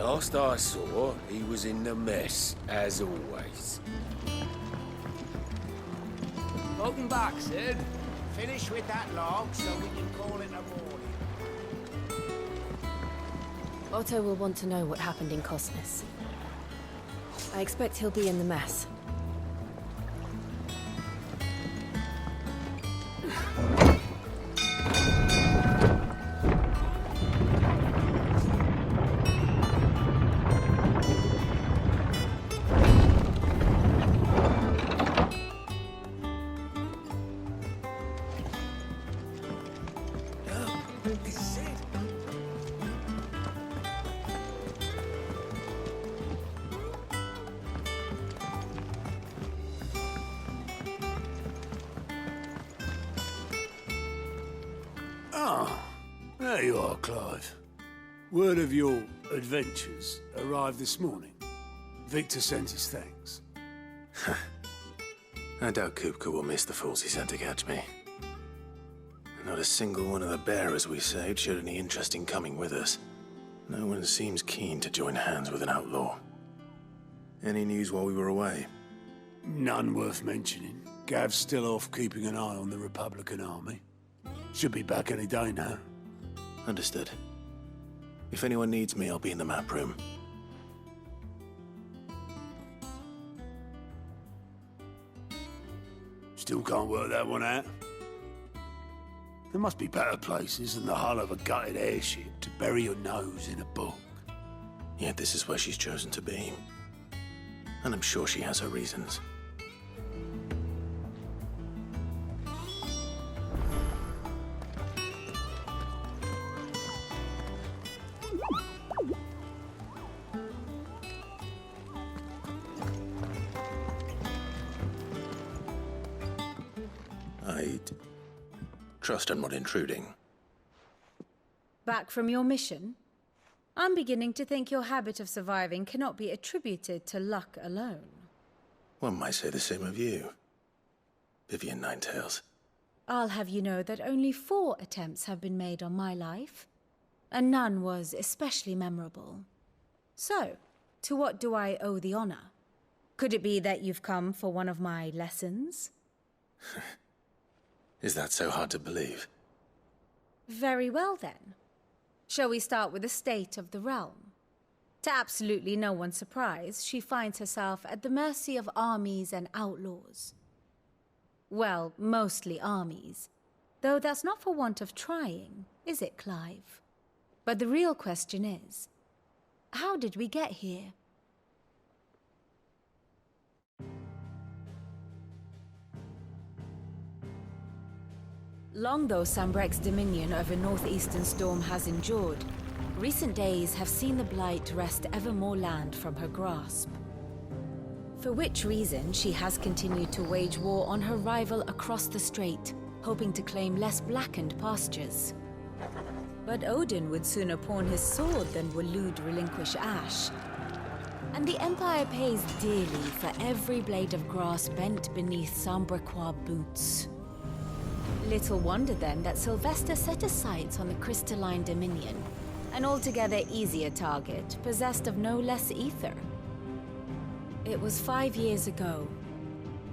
Last I saw, he was in the mess, as always. Welcome back, Sid. Finish with that log so we can call it a morning. Otto will want to know what happened in Cosmos. I expect he'll be in the mess. There you are, Clive. Word of your adventures arrived this morning. Victor sent his thanks. I doubt Kupka will miss the fools he sent to catch me. Not a single one of the bearers we saved showed any interest in coming with us. No one seems keen to join hands with an outlaw. Any news while we were away? None worth mentioning. Gav's still off keeping an eye on the Republican army. Should be back any day now. Understood. If anyone needs me, I'll be in the map room. Still can't work that one out. There must be better places than the hull of a gutted airship to bury your nose in a book. Yet this is where she's chosen to be. And I'm sure she has her reasons. Trust I'm not intruding. Back from your mission? I'm beginning to think your habit of surviving cannot be attributed to luck alone. One might say the same of you, Vivian Ninetails. I'll have you know that only 4 attempts have been made on my life, and none was especially memorable. So, to what do I owe the honor? Could it be that you've come for one of my lessons? Is that so hard to believe? Very well, then. Shall we start with the state of the realm? To absolutely no one's surprise, she finds herself at the mercy of armies and outlaws. Well, mostly armies. Though that's not for want of trying, is it, Clive? But the real question is, how did we get here? Long though Sambrek's dominion over northeastern Storm has endured, recent days have seen the Blight wrest ever more land from her grasp. For which reason she has continued to wage war on her rival across the strait, hoping to claim less blackened pastures. But Odin would sooner pawn his sword than Waloed relinquish Ash. And the Empire pays dearly for every blade of grass bent beneath Sambrequois boots. Little wonder then that Sylvester set his sights on the crystalline dominion, an altogether easier target, possessed of no less ether. It was 5 years ago,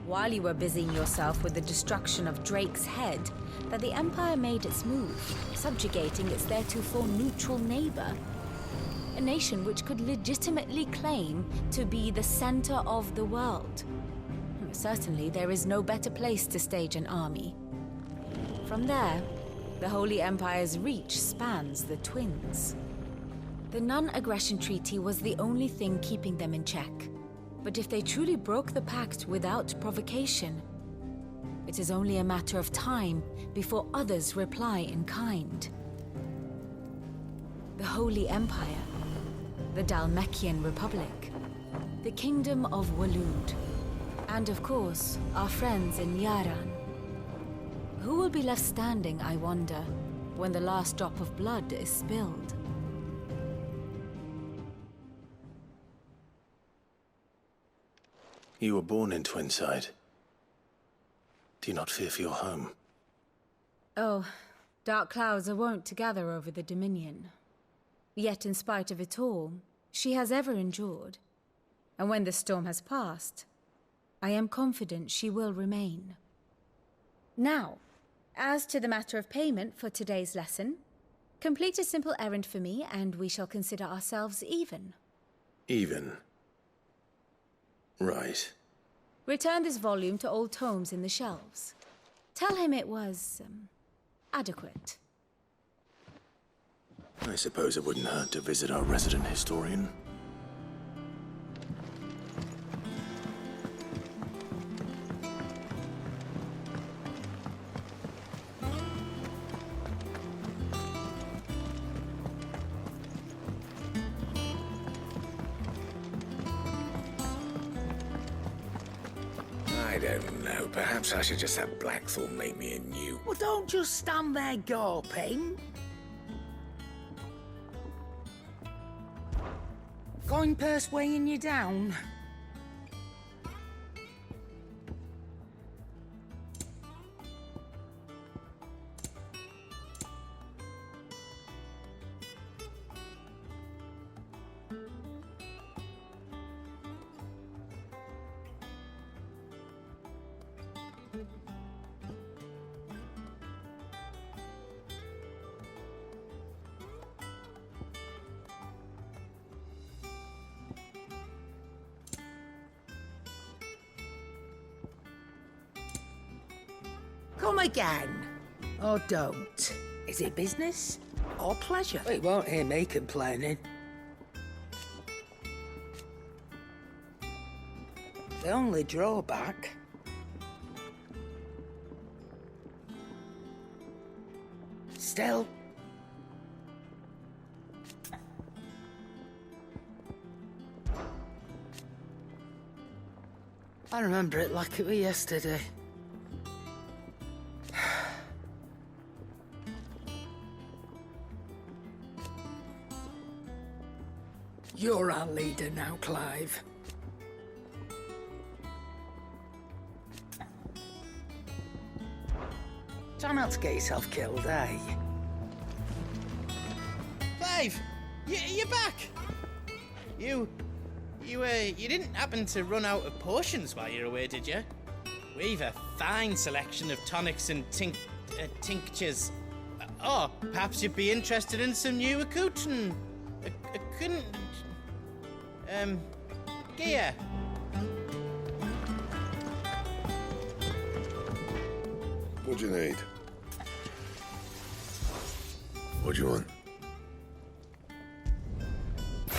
while you were busying yourself with the destruction of Drake's head, that the Empire made its move, subjugating its theretofore neutral neighbor, a nation which could legitimately claim to be the center of the world. Certainly, there is no better place to stage an army. From there, the Holy Empire's reach spans the Twins. The non-aggression treaty was the only thing keeping them in check. But if they truly broke the pact without provocation, it is only a matter of time before others reply in kind. The Holy Empire, the Dhalmekian Republic, the Kingdom of Waloed, and of course, our friends in Yaran. Who will be left standing, I wonder, when the last drop of blood is spilled? You were born in Twinside. Do you not fear for your home? Oh, dark clouds are wont to gather over the Dominion. Yet in spite of it all, She has ever endured, and when the storm has passed, I am confident she will remain. Now, as to the matter of payment for today's lesson, complete a simple errand for me, and we shall consider ourselves even. Even? Right. Return this volume to old tomes in the shelves. Tell him it was, adequate. I suppose it wouldn't hurt to visit our resident historian. I don't know. Perhaps I should just have Blackthorn make me a new... Well, don't just stand there gawping. Coin purse weighing you down. Come again. Or don't. Is it business or pleasure? It won't hear me complaining. The only drawback... Still... I remember it like it was yesterday. You're our leader now, Clive. Try not to get yourself killed, eh? Clive! You're back! You didn't happen to run out of potions while you're away, did you? We've a fine selection of tonics and tinctures. Or perhaps you'd be interested in some new accoutrement. Gear. What do you need? What do you want?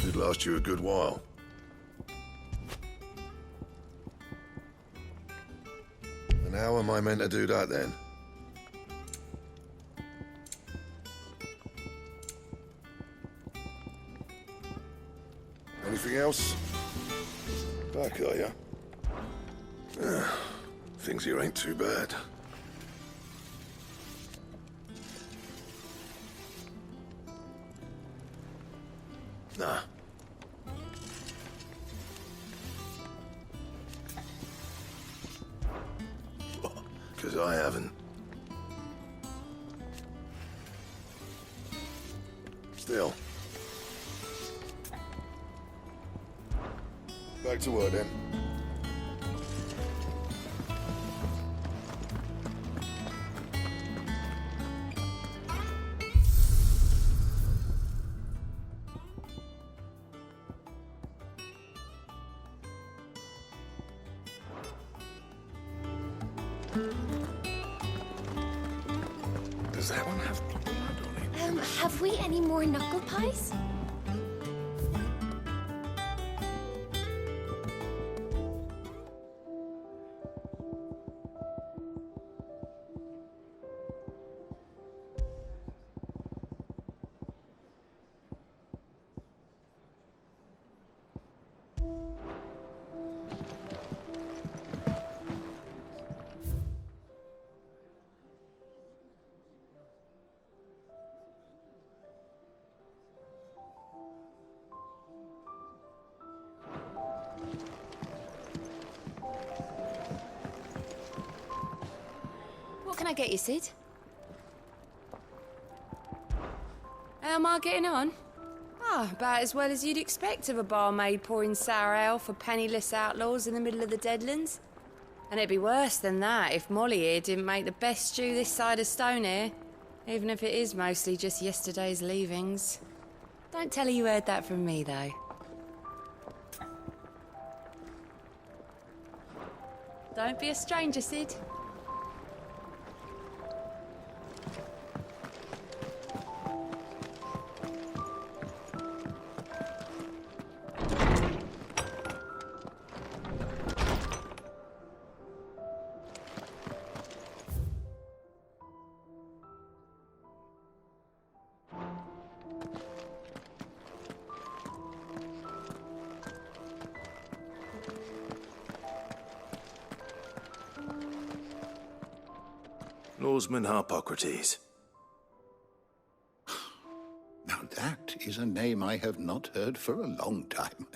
Should last you a good while. And how am I meant to do that then? Anything else? Back, are ya? Things here ain't too bad. Nah. 'Cause I haven't. Still. Back to work then. Does that one have blood on it? Have we any more knuckle pies? What can I get you, Sid? How am I getting on? Ah, about as well as you'd expect of a barmaid pouring sour ale for penniless outlaws in the middle of the Deadlands. And it'd be worse than that if Molly here didn't make the best stew this side of Stone here, even if it is mostly just yesterday's leavings. Don't tell her you heard that from me, though. Don't be a stranger, Sid. Lawsman Harpocrates. Now that is a name I have not heard for a long time.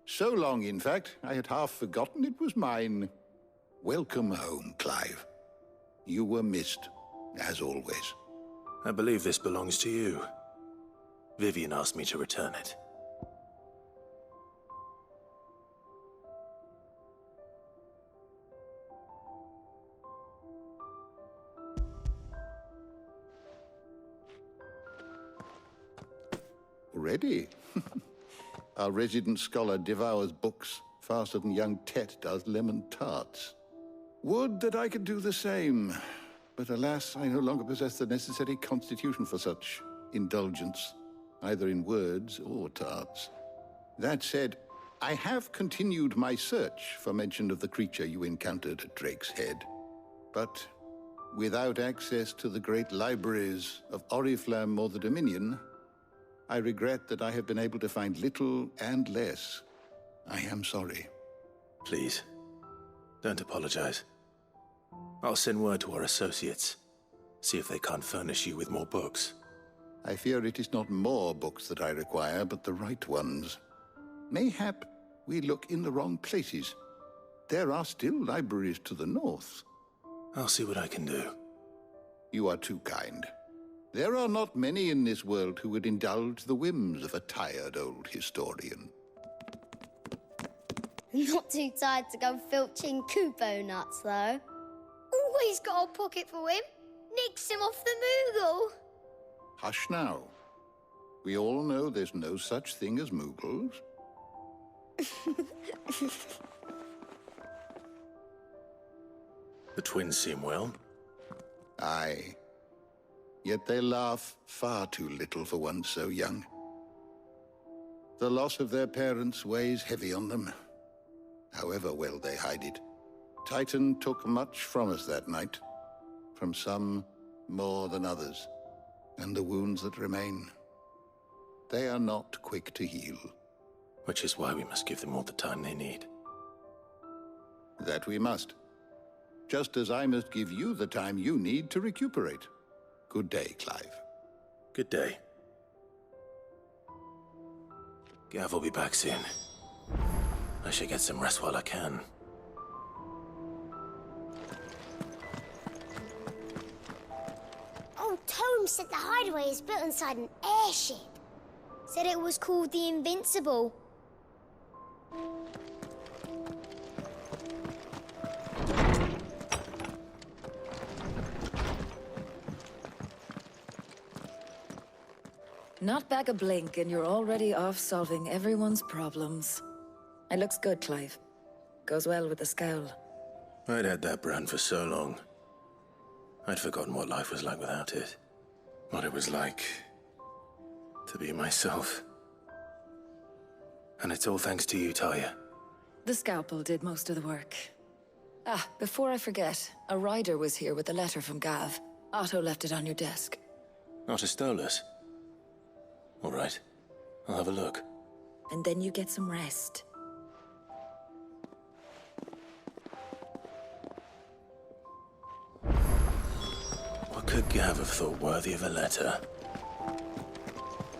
So long, in fact, I had half forgotten it was mine. Welcome home, Clive. You were missed, as always. I believe this belongs to you. Vivian asked me to return it. Already? Our resident scholar devours books faster than young Tet does lemon tarts. Would that I could do the same. But alas, I no longer possess the necessary constitution for such indulgence, either in words or tarts. That said, I have continued my search for mention of the creature you encountered at Drake's Head. But without access to the great libraries of Oriflamme or the Dominion, I regret that I have been able to find little and less. I am sorry. Please, don't apologize. I'll send word to our associates. See if they can't furnish you with more books. I fear it is not more books that I require, but the right ones. Mayhap we look in the wrong places. There are still libraries to the north. I'll see what I can do. You are too kind. There are not many in this world who would indulge the whims of a tired old historian. Not too tired to go filching Kupo nuts, though. Always got a pocket for him. Nicks him off the Moogle. Hush now. We all know there's no such thing as Moogles. The twins seem well. Aye. Yet they laugh far too little for one so young. The loss of their parents weighs heavy on them, however well they hide it. Titan took much from us that night, from some more than others, and the wounds that remain, they are not quick to heal. Which is why we must give them all the time they need. That we must. Just as I must give you the time you need to recuperate. Good day, Clive. Good day. Gav will be back soon. I should get some rest while I can. Old Tome said the hideaway is built inside an airship. Said it was called the Invincible. Not back a blink and you're already off solving everyone's problems. It looks good, Clive. Goes well with the scowl. I'd had that brand for so long. I'd forgotten what life was like without it. What it was like to be myself. And it's all thanks to you, Talia. The scalpel did most of the work. Ah, before I forget, a rider was here with a letter from Gav. Otto left it on your desk. Not a Stolas. All right, I'll have a look. And then you get some rest. What could Gav have thought worthy of a letter?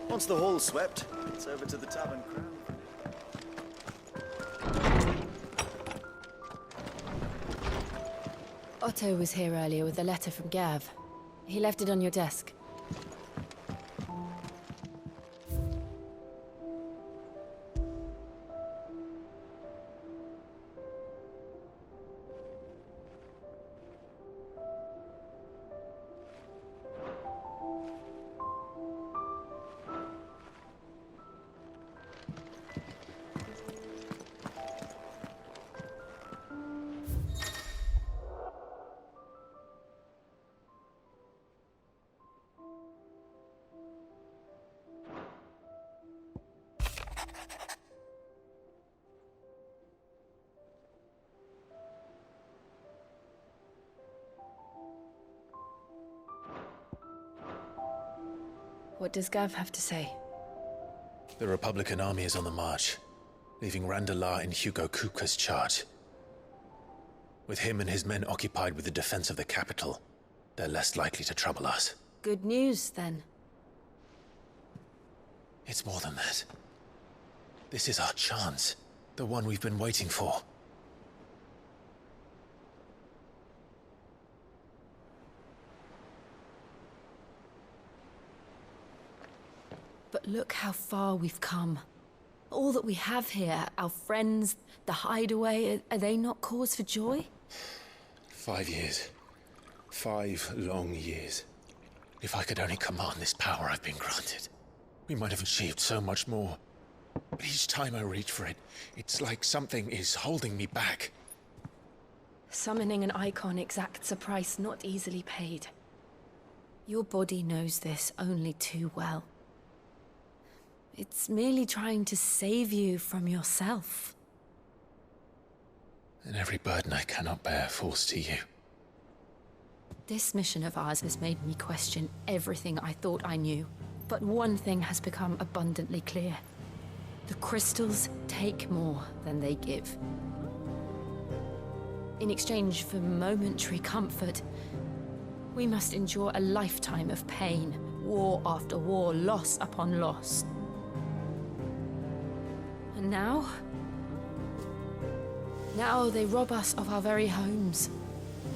Once the hall's swept, it's over to the Tavern Crown. Otto was here earlier with a letter from Gav. He left it on your desk. What does Gav have to say? The Republican army is on the march, leaving Randalar in Hugo Kupka's charge. With him and his men occupied with the defense of the capital, they're less likely to trouble us. Good news, then. It's more than that. This is our chance, the one we've been waiting for. But look how far we've come. All that we have here, our friends, the hideaway, are they not cause for joy? 5 years. 5 long years. If I could only command this power I've been granted, we might have achieved so much more. But each time I reach for it, it's like something is holding me back. Summoning an Eikon exacts a price not easily paid. Your body knows this only too well. It's merely trying to save you from yourself. And every burden I cannot bear falls to you. This mission of ours has made me question everything I thought I knew. But one thing has become abundantly clear. The crystals take more than they give. In exchange for momentary comfort, we must endure a lifetime of pain, war after war, loss upon loss. And now they rob us of our very homes,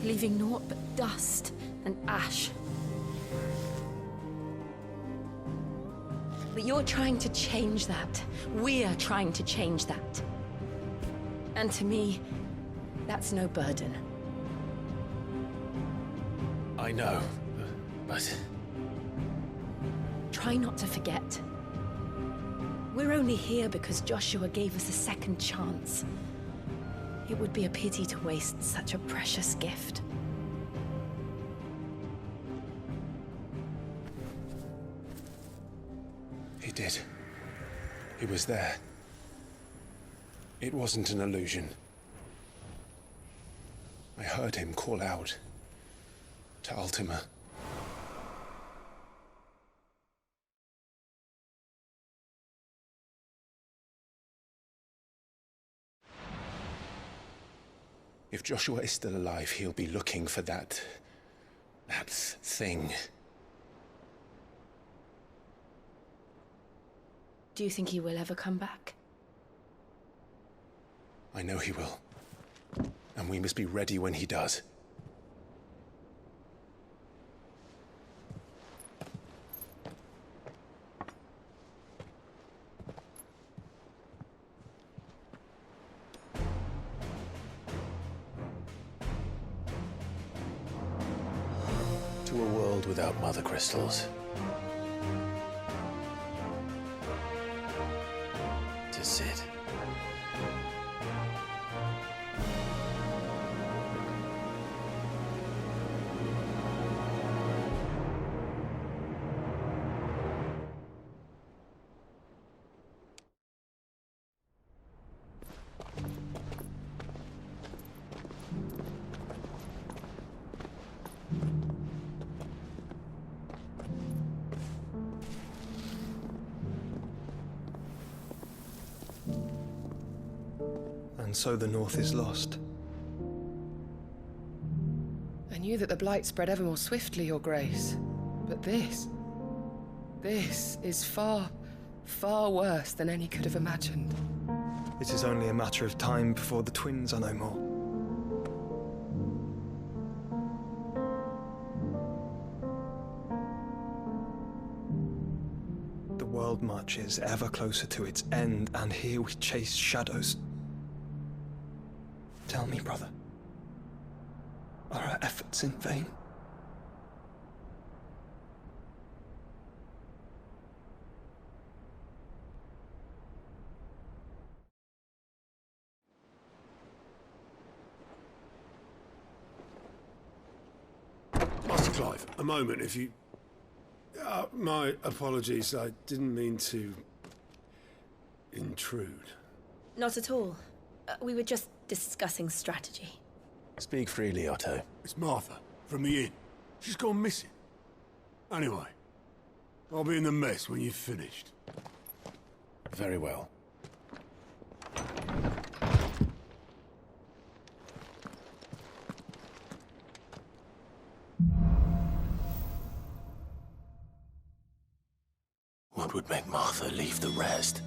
leaving naught but dust and ash. But you're trying to change that. We're trying to change that. And to me, that's no burden. I know, but... Try not to forget. We're only here because Joshua gave us a second chance. It would be a pity to waste such a precious gift. He did. He was there. It wasn't an illusion. I heard him call out to Ultima. If Joshua is still alive, he'll be looking for that thing. Do you think he will ever come back? I know he will. And we must be ready when he does. To a world without mother crystals. To Sid. And so the North is lost. I knew that the Blight spread ever more swiftly, Your Grace. But this is far, far worse than any could have imagined. It is only a matter of time before the twins are no more. The world marches ever closer to its end, and here we chase shadows. Tell me, brother, are our efforts in vain? Master Clive, a moment, if you... my apologies, I didn't mean to... intrude. Not at all. We were just discussing strategy. Speak freely, Otto. It's Martha, from the inn. She's gone missing. Anyway, I'll be in the mess when you've finished. Very well. What would make Martha leave the rest?